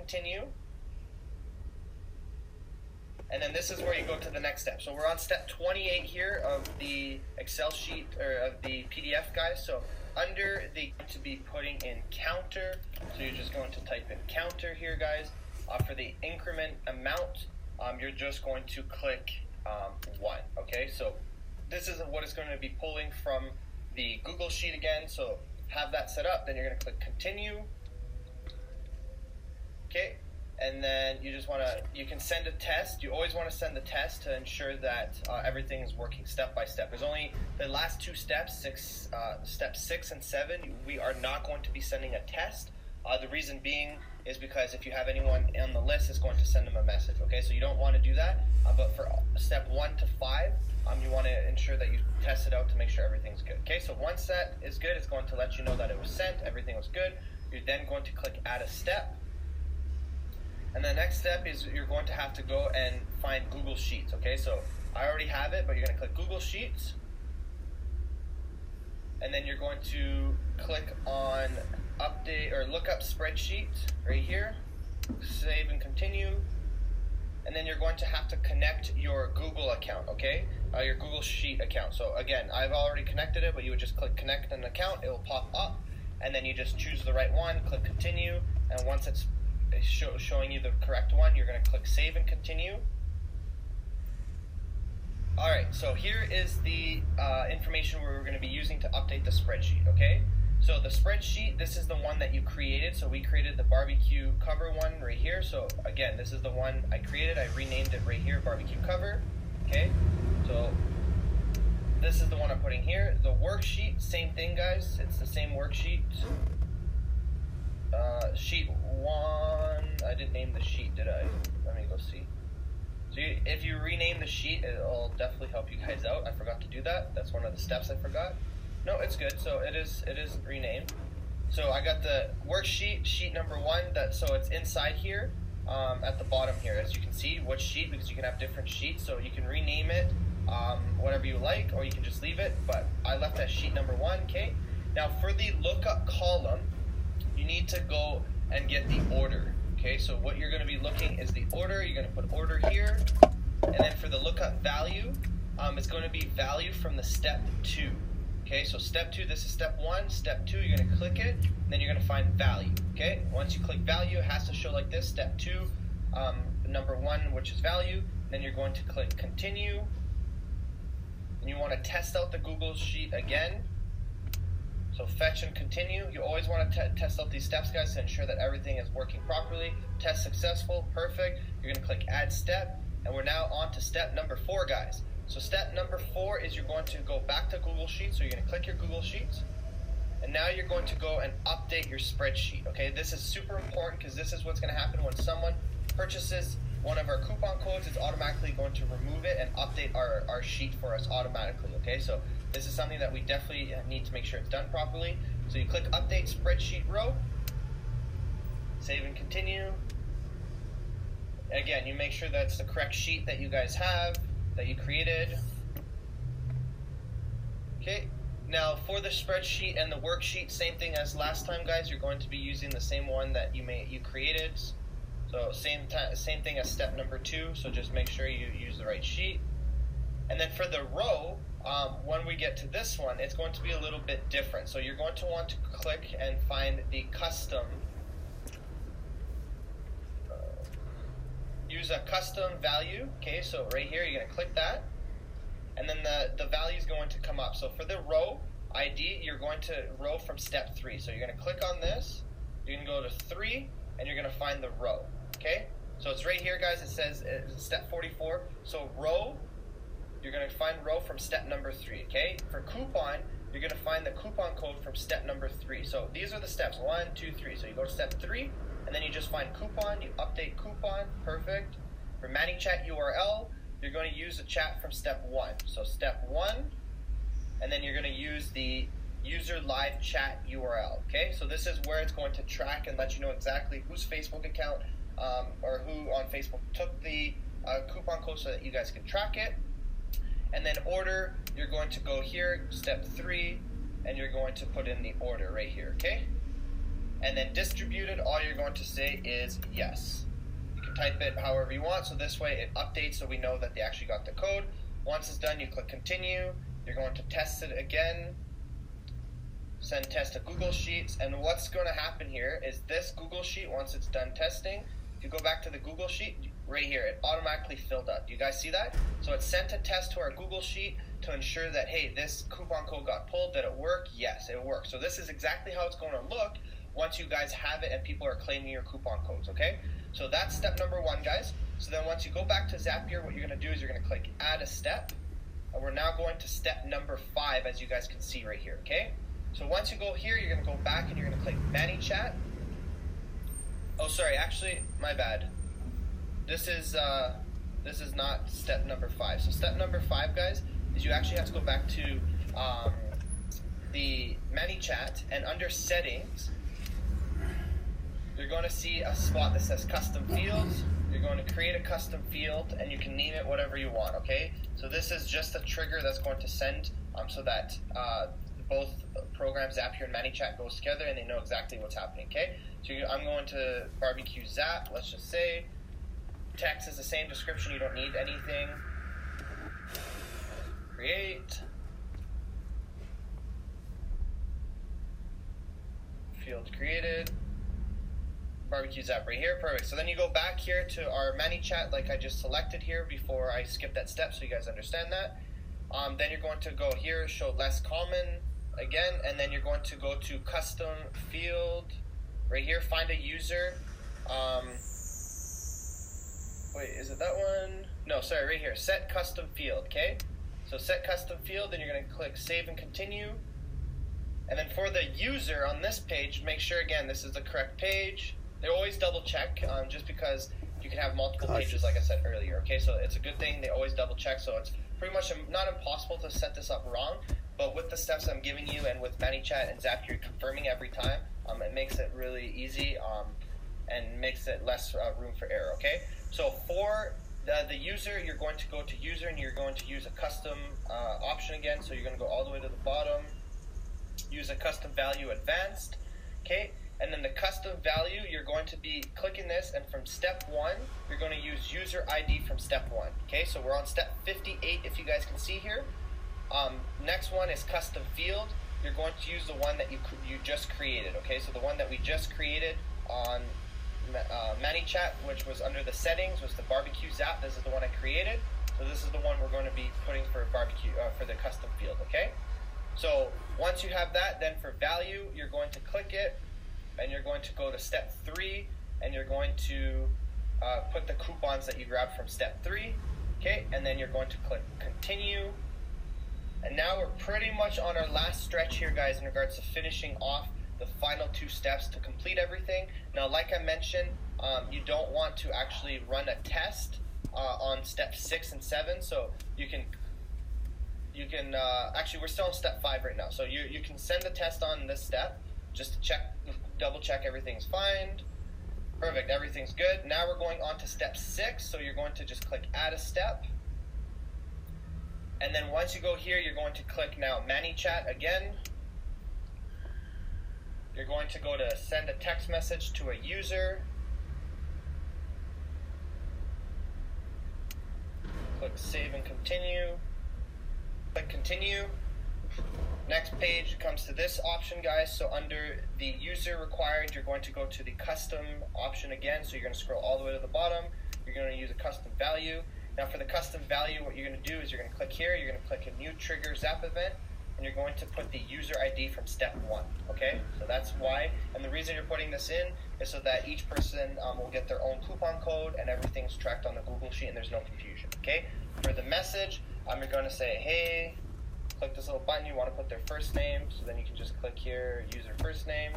continue. And then this is where you go to the next step. So we're on step 28 here of the Excel sheet, or of the PDF, guys. So under the, to be putting in counter, so you're just going to type in counter here, guys. For the increment amount, you're just going to click 1, okay? So this is what it's going to be pulling from the Google Sheet again. So have that set up, then you're going to click continue. Okay. And then you just want to, you can send a test. You always want to send the test to ensure that everything is working step by step. There's only the last 2 steps, steps 6 and 7, we are not going to be sending a test. The reason being is because if you have anyone on the list, it's going to send them a message, okay? So you don't want to do that, but for step 1 to 5, you want to ensure that you test it out to make sure everything's good, okay? So once that is good, it's going to let you know that it was sent, everything was good. You're then going to click add a step. And the next step is you're going to have to go and find Google Sheets, okay? So I already have it, but you're going to click Google Sheets. And then you're going to click on update or look up spreadsheet right here. Save and continue. And then you're going to have to connect your Google account, okay? Your Google Sheet account. So again, I've already connected it, but you would just click connect an account. It will pop up. And then you just choose the right one, click continue. And once it's showing you the correct one, you're going to click save and continue. Alright, so here is the information we're going to be using to update the spreadsheet, okay? So the spreadsheet, this is the one that you created. So we created the barbecue cover one right here. So again, this is the one I created. I renamed it right here, barbecue cover, okay? So this is the one I'm putting here. The worksheet, same thing, guys. It's the same worksheet. Sheet 1, I didn't name the sheet, did I? Let me go see. So if you rename the sheet, it'll definitely help you guys out. I forgot to do that. That's one of the steps I forgot. No, it's good. So it is renamed. So I got the worksheet, sheet number 1. So it's inside here, at the bottom here. As you can see, what sheet, because you can have different sheets. So you can rename it whatever you like, or you can just leave it. But I left that sheet number 1. Okay. Now for the lookup column, you need to go and get the order, okay? So what you're going to be looking is the order. You're going to put order here, and then for the lookup value, it's going to be value from the step 2, okay? So step 2, this is step 1. Step 2, you're going to click it, and then you're going to find value, okay? Once you click value, it has to show like this. Step 2, number 1, which is value. Then you're going to click continue, and you want to test out the Google Sheet again. So fetch and continue. You always want to test out these steps, guys, to ensure that everything is working properly. Test successful, perfect. You're going to click add step, and we're now on to step number 4, guys. So step number 4 is you're going to go back to Google Sheets. So you're going to click your Google Sheets, and now you're going to go and update your spreadsheet, okay? This is super important because this is what's going to happen when someone purchases one of our coupon codes. It's automatically going to remove it and update our sheet for us automatically, okay? So this is something that we definitely need to make sure it's done properly. So you click update spreadsheet row, save and continue. Again, you make sure that's the correct sheet that you guys have, that you created. Okay, now for the spreadsheet and the worksheet, same thing as last time, guys. You're going to be using the same one that you created. So same thing as step number 2, so just make sure you use the right sheet. And then for the row, when we get to this one, it's going to be a little bit different. So you're going to want to click and find the custom, use a custom value, okay? So right here, you're going to click that, and then the value is going to come up. So for the row ID, you're going to row from step 3. So you're going to click on this, you're going to go to 3, and you're going to find the row, okay? So it's right here, guys. It says step 44. So row, you're going to find row from step number 3, okay? For coupon, you're going to find the coupon code from step number 3. So these are the steps, 1, 2, 3. So you go to step 3, and then you just find coupon, you update coupon, perfect. For ManyChat URL, you're going to use the chat from step 1. So step 1, and then you're going to use the user live chat URL, okay? So this is where it's going to track and let you know exactly whose Facebook account or who on Facebook took the coupon code so that you guys can track it. And then order, you're going to go here, step 3, and you're going to put in the order right here, okay? And then distributed, all you're going to say is yes. You can type it however you want, so this way it updates so we know that they actually got the code. Once it's done, you click continue. You're going to test it again. Send test to Google Sheets. And what's going to happen here is this Google Sheet, once it's done testing, if you go back to the Google Sheet, right here, it automatically filled up. Do you guys see that? So it sent a test to our Google Sheet to ensure that, hey, this coupon code got pulled. Did it work? Yes, it worked. So this is exactly how it's going to look once you guys have it and people are claiming your coupon codes, okay? So that's step number 1, guys. So then once you go back to Zapier, what you're going to do is you're going to click add a step. And we're now going to step number 5, as you guys can see right here, okay? So once you go here, you're going to go back and you're going to click ManyChat. Oh, sorry, actually, my bad. This is not step number 5. So step number 5, guys, is you actually have to go back to the ManyChat, and under settings, you're going to see a spot that says custom fields. You're going to create a custom field, and you can name it whatever you want, okay? So this is just a trigger that's going to send so that both programs, Zapier and ManyChat, goes together and they know exactly what's happening, okay? So I'm going to barbecue Zap, let's just say. Text is the same description, you don't need anything. Create. Field created. Barbecue Zap right here, perfect. So then you go back here to our ManyChat like I just selected here before I skip that step so you guys understand that. Then you're going to go here, show less common again, and then you're going to go to custom field right here, find a user. Wait, is it that one? No, sorry, right here, set custom field, okay? So set custom field, then you're going to click save and continue. And then for the user on this page, make sure again this is the correct page. They always double check just because you can have multiple pages like I said earlier, okay? So it's a good thing they always double check, so it's pretty much not impossible to set this up wrong, but with the steps I'm giving you and with ManyChat and Zapier confirming every time, it makes it really easy and makes it less room for error, okay? So for the user, you're going to go to user and you're going to use a custom option again, so you're going to go all the way to the bottom, use a custom value advanced, okay? And then the custom value, you're going to be clicking this, and from step 1, you're going to use user ID from step 1. Okay, so we're on step 58 if you guys can see here. Next one is custom field. You're going to use the one that you just created. Okay, so the one that we just created on ManyChat, which was under the settings, was the barbecue Zap. This is the one I created. So this is the one we're going to be putting for barbecue for the custom field. Okay, so once you have that, then for value, you're going to click it. And you're going to go to step 3, and you're going to put the coupons that you grabbed from step 3, okay? And then you're going to click continue. And now we're pretty much on our last stretch here, guys, in regards to finishing off the final 2 steps to complete everything. Now, like I mentioned, you don't want to actually run a test on step 6 and 7, so you can actually, we're still on step 5 right now, so you can send the test on this step just to check, double check everything's fine. Perfect, everything's good. Now we're going on to step 6, so you're going to just click add a step. And then once you go here, you're going to click now ManyChat again. You're going to go to send a text message to a user. Click save and continue. Click continue. Next page comes to this option, guys. So under the user required, you're going to go to the custom option again. So you're going to scroll all the way to the bottom. You're going to use a custom value. Now for the custom value, what you're going to do is you're going to click here. You're going to click a new trigger Zap event, and you're going to put the user ID from step 1. Okay, so that's why. And the reason you're putting this in is so that each person will get their own coupon code and everything's tracked on the Google Sheet and there's no confusion. Okay, for the message, you're going to say, hey, click this little button. You want to put their first name, so then you can just click here, user first name.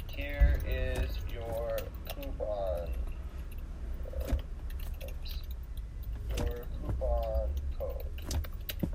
Here is your coupon. Your coupon code.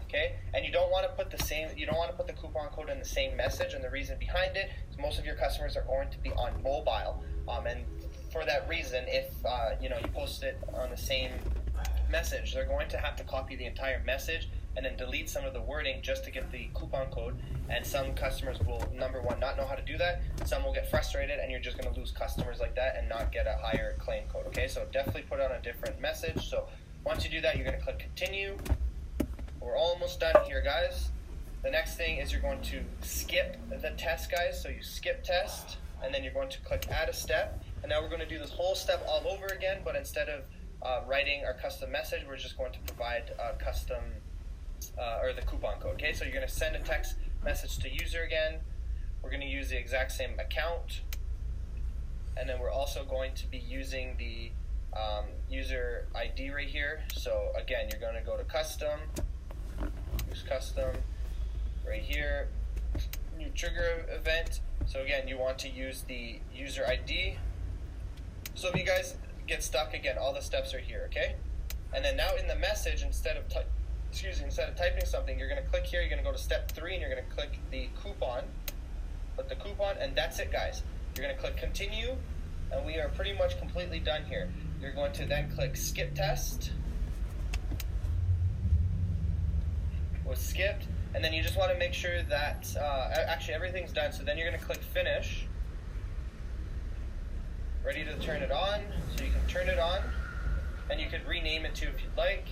Okay, and you don't want to put the coupon code in the same message, and the reason behind it is most of your customers are going to be on mobile, and for that reason, if you post it on the same message, they're going to have to copy the entire message and then delete some of the wording just to get the coupon code. And some customers will, number one, not know how to do that. Some will get frustrated, and you're just going to lose customers like that and not get a higher claim code. Okay, so definitely put on a different message. So once you do that, you're going to click continue. We're almost done here, guys. The next thing is you're going to skip the test, guys. So you skip test, and then you're going to click add a step. And now we're going to do this whole step all over again, but instead of writing our custom message, we're just going to provide custom or the coupon code. Okay, so you're going to send a text message to user again. We're going to use the exact same account, and then we're also going to be using the user ID right here. So again, you're going to go to custom, use custom right here, new trigger event. So again, you want to use the user ID. So if you guys get stuck, again, all the steps are here, okay? And then now in the message, instead of typing something, you're going to click here, you're going to go to step 3, and you're going to click the coupon, put the coupon, and that's it, guys. You're going to click continue, and we are pretty much completely done here. You're going to then click skip test. Was skipped, and then you just want to make sure that actually everything's done. So then you're going to click finish. Ready to turn it on, so you can turn it on, and you could rename it too if you'd like.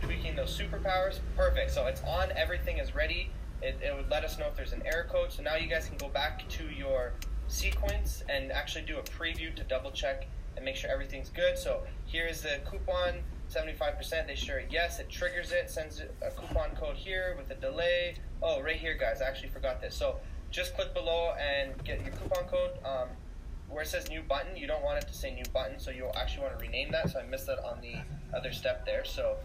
Tweaking those superpowers, perfect. So it's on, everything is ready. It would let us know if there's an error code. So now you guys can go back to your sequence and actually do a preview to double check and make sure everything's good. So here's the coupon, 75%. They share it yes, it triggers it, sends a coupon code here with a delay. Oh, right here, guys, I actually forgot this. So just click below and get your coupon code. Where it says new button, you don't want it to say new button, so you'll actually want to rename that. So I missed that on the other step there. So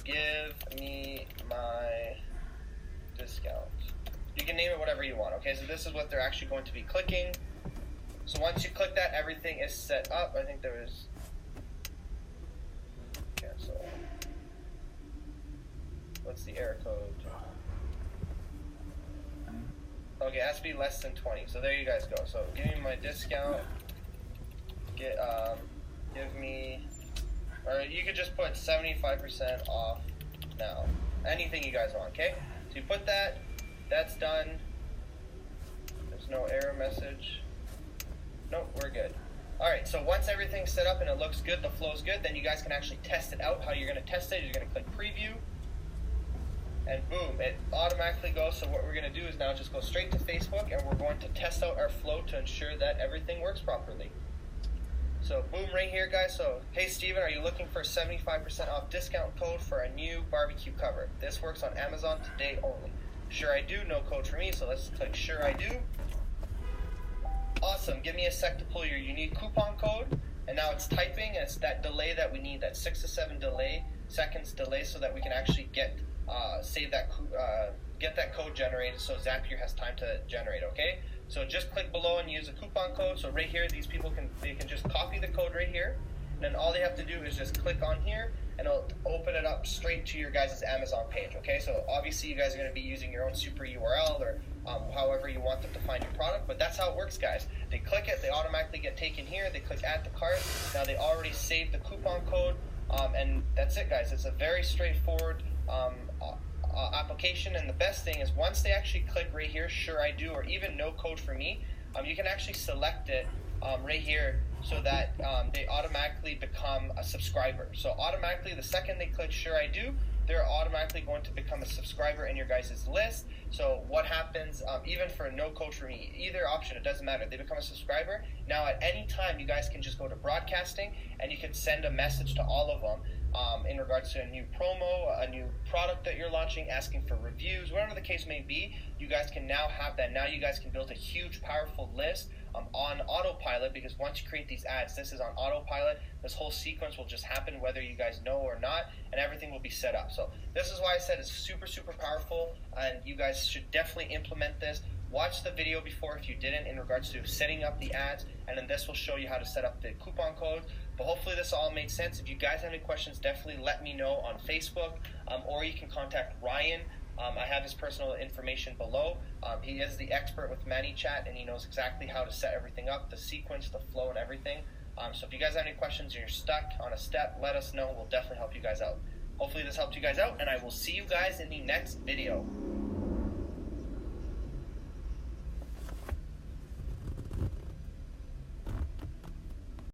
give me my discount. You can name it whatever you want, okay? So this is what they're actually going to be clicking. So once you click that, everything is set up. I think there is cancel. What's the error code? Okay, it has to be less than 20. So there you guys go. So give me my discount. Give me, or you could just put 75% off now. Anything you guys want, okay? So you put that. That's done. There's no error message. Nope, we're good. All right. So once everything's set up and it looks good, the flow's good, then you guys can actually test it out. How you're going to test it? You're going to click preview. And boom, it automatically goes. So what we're going to do is now just go straight to Facebook, and we're going to test out our flow to ensure that everything works properly. So boom, right here, guys. So, hey, Steven, are you looking for a 75% off discount code for a new barbecue cover? This works on Amazon today only. Sure I do, no code for me, so let's click sure I do. Awesome, give me a sec to pull your unique coupon code. And now it's typing, and it's that delay that we need, that 6 to 7 seconds delay, so that we can actually get get that code generated, so Zapier has time to generate. Okay, so just click below and use a coupon code. So right here, these people can just copy the code right here, and then all they have to do is just click on here, and it'll open it up straight to your guys' Amazon page. Okay, so obviously you guys are going to be using your own super URL or however you want them to find your product, but that's how it works, guys. They click it, they automatically get taken here, they click add to cart. Now they already saved the coupon code, and that's it, guys. It's a very straightforward application, and the best thing is once they actually click right here, sure I do, or even no code for me, you can actually select it right here so that they automatically become a subscriber. So automatically, the second they click sure I do, they're automatically going to become a subscriber in your guys' list. So what happens, even for no code for me, either option, it doesn't matter, they become a subscriber. Now at any time, you guys can just go to broadcasting, and you can send a message to all of them in regards to a new promo, a new product that you're launching, asking for reviews, whatever the case may be. You guys can now have that. Now you guys can build a huge, powerful list on autopilot, because once you create these ads, this is on autopilot. This whole sequence will just happen whether you guys know or not, and everything will be set up. So this is why I said it's super, super powerful, and you guys should definitely implement this. Watch the video before if you didn't in regards to setting up the ads, and then this will show you how to set up the coupon code. But hopefully this all made sense. If you guys have any questions, definitely let me know on Facebook, or you can contact Ryan. I have his personal information below. He is the expert with ManyChat, and he knows exactly how to set everything up, the sequence, the flow, and everything. So if you guys have any questions and you're stuck on a step, let us know. We'll definitely help you guys out. Hopefully this helped you guys out, and I will see you guys in the next video.